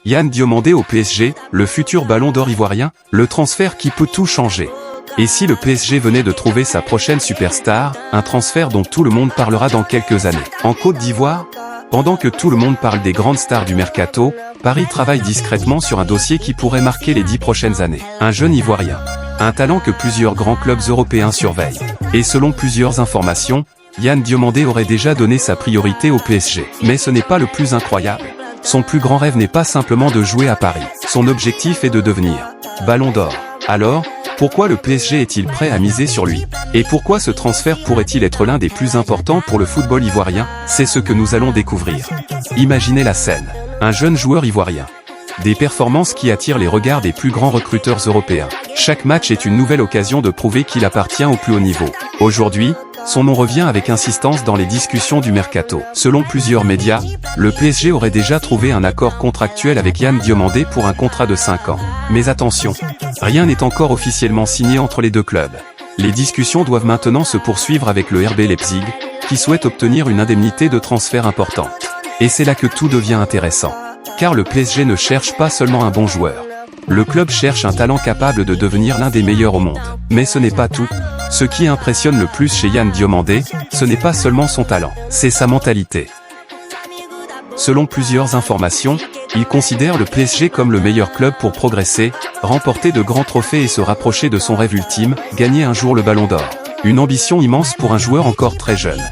Yann Diomandé au PSG, le futur ballon d'or ivoirien, le transfert qui peut tout changer. Et si le PSG venait de trouver sa prochaine superstar, un transfert dont tout le monde parlera dans quelques années. En Côte d'Ivoire, pendant que tout le monde parle des grandes stars du mercato, Paris travaille discrètement sur un dossier qui pourrait marquer les 10 prochaines années. Un jeune ivoirien. Un talent que plusieurs grands clubs européens surveillent. Et selon plusieurs informations, Yann Diomandé aurait déjà donné sa priorité au PSG. Mais ce n'est pas le plus incroyable. Son plus grand rêve n'est pas simplement de jouer à Paris. Son objectif est de devenir ballon d'or. Alors, pourquoi le PSG est-il prêt à miser sur lui? Et pourquoi ce transfert pourrait-il être l'un des plus importants pour le football ivoirien? C'est ce que nous allons découvrir. Imaginez la scène. Un jeune joueur ivoirien. Des performances qui attirent les regards des plus grands recruteurs européens. Chaque match est une nouvelle occasion de prouver qu'il appartient au plus haut niveau. Aujourd'hui, son nom revient avec insistance dans les discussions du mercato. Selon plusieurs médias, le PSG aurait déjà trouvé un accord contractuel avec Yann Diomandé pour un contrat de 5 ans. Mais attention, rien n'est encore officiellement signé entre les deux clubs. Les discussions doivent maintenant se poursuivre avec le RB Leipzig, qui souhaite obtenir une indemnité de transfert importante. Et c'est là que tout devient intéressant. Car le PSG ne cherche pas seulement un bon joueur. Le club cherche un talent capable de devenir l'un des meilleurs au monde. Mais ce n'est pas tout. Ce qui impressionne le plus chez Yann Diomandé, ce n'est pas seulement son talent, c'est sa mentalité. Selon plusieurs informations, il considère le PSG comme le meilleur club pour progresser, remporter de grands trophées et se rapprocher de son rêve ultime, gagner un jour le ballon d'or. Une ambition immense pour un joueur encore très jeune.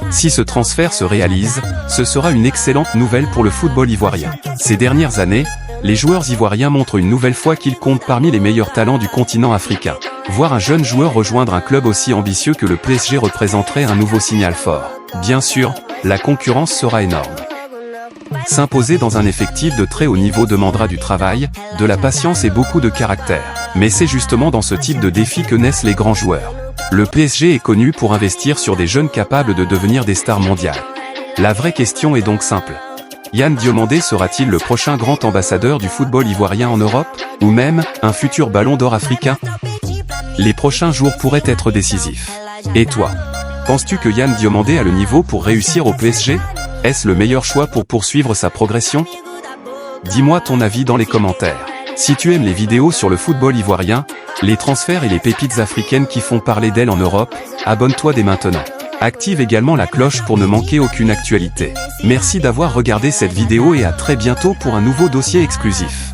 Si ce transfert se réalise, ce sera une excellente nouvelle pour le football ivoirien. Ces dernières années, les joueurs ivoiriens montrent une nouvelle fois qu'ils comptent parmi les meilleurs talents du continent africain. Voir un jeune joueur rejoindre un club aussi ambitieux que le PSG représenterait un nouveau signal fort. Bien sûr, la concurrence sera énorme. S'imposer dans un effectif de très haut niveau demandera du travail, de la patience et beaucoup de caractère. Mais c'est justement dans ce type de défi que naissent les grands joueurs. Le PSG est connu pour investir sur des jeunes capables de devenir des stars mondiales. La vraie question est donc simple. Yann Diomandé sera-t-il le prochain grand ambassadeur du football ivoirien en Europe, ou même un futur ballon d'or africain? Les prochains jours pourraient être décisifs. Et toi? Penses-tu que Yann Diomandé a le niveau pour réussir au PSG? Est-ce le meilleur choix pour poursuivre sa progression? Dis-moi ton avis dans les commentaires. Si tu aimes les vidéos sur le football ivoirien, les transferts et les pépites africaines qui font parler d'elles en Europe, abonne-toi dès maintenant. Active également la cloche pour ne manquer aucune actualité. Merci d'avoir regardé cette vidéo et à très bientôt pour un nouveau dossier exclusif.